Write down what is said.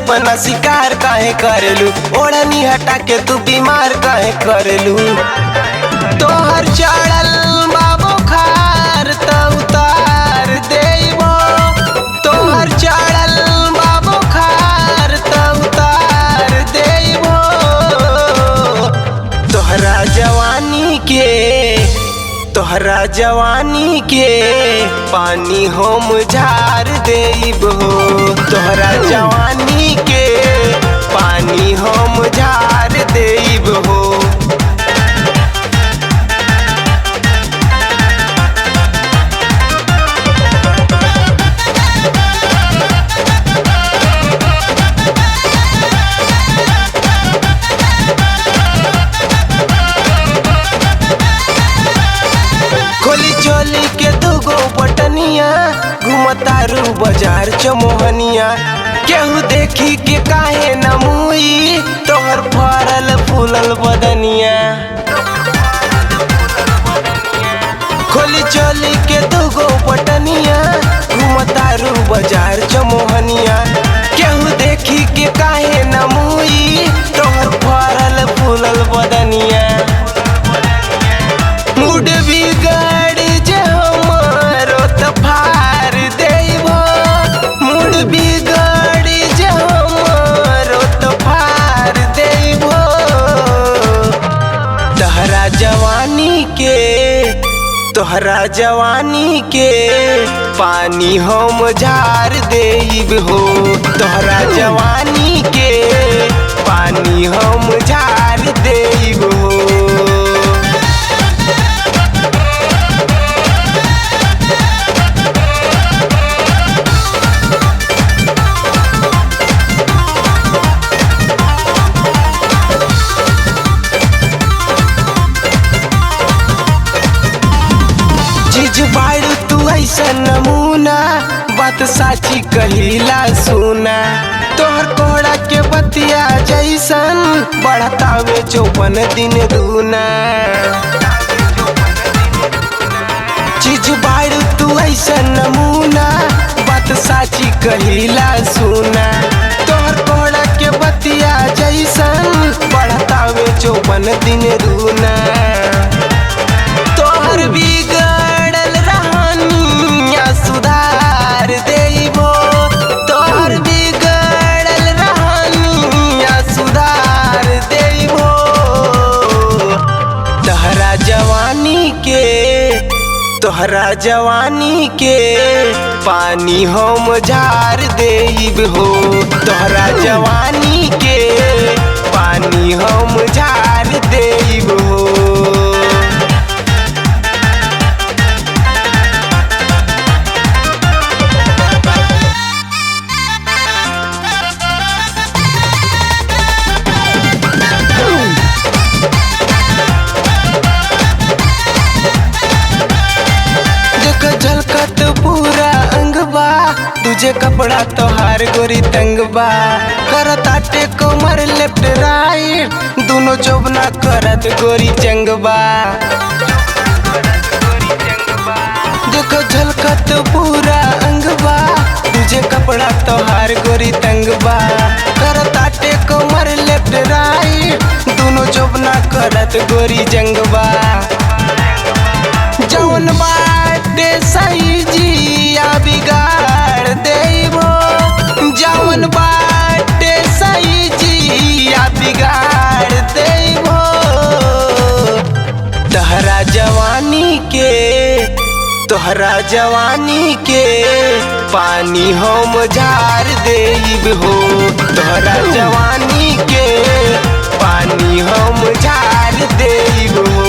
अपना शिकार काहे करेलू, ओढ़नी हटा के तू बीमार काहे करेलू। तोहर चढ़ल बाबू खार त उतार देबो, तोहर चढ़ल बाबू खार त उतार देबो। तोहरा जवानी के पानी हम झार देबो, तोहरा जवानी के पानी हम झार देबो। खोली चोली के दूगो बटनिया, घुमतारू बाजार चमोहनिया। केहू देखी के काहे न मुई, तोहर फरल फूलल बदनिया। खोली चोली के दूगो बटनिया, घुमतारू बाजार चमोहनिया। केहू देखी के काहे न मुई, तोहर फरल फूलल बदनिया। मूड बिगड़ जे हमारो त फार देबो, मूड बिगड़ जे हमारो त फार देबो। तोहरा जवानी के पानी हम झार देबो, तोहरा जवानी के पानी हम झार देबो। चीज बाड़ू तू ऐसा नमूना, बात साची कहिला सुना। तोहर कोहड़ा के बतिया जैसन, बढ़तावे 54 दिन दूना। चीज बाड़ू तू ऐसा नमूना, बात साची कहिला सुना। तोहर कोहड़ा के बतिया जैसन, बढ़तावे 54 दिन दूना। तोहर बिगड़ल रहनिया सुधार देबो, तोहर बिगड़ल रहनिया सुधार देबो। तोहरा जवानी के पानी हम झार देबो, तोहरा जवानी के पानी हम झार देबो। झलकत पूरा अंगबा, तुझे कपड़ा तोहार गोरी तंगबा। करताटे कमर लेफ्ट राइट, दोनों जोबना करत गोरी चंगबा। देखो झलकत पूरा अंगबा, तुझे कपड़ा तोहार गोरी तंगबा। करताटे कमर लेफ्ट राइट, दोनों जोबना करत गोरी जंगबा। जौन बाटे सही जिया बिगाड़ देबो, जौन बाटे सही जिया बिगाड़ देबो। तोहरा जवानी के पानी हम झार देबो, तोहरा जवानी के पानी हम झार देबो।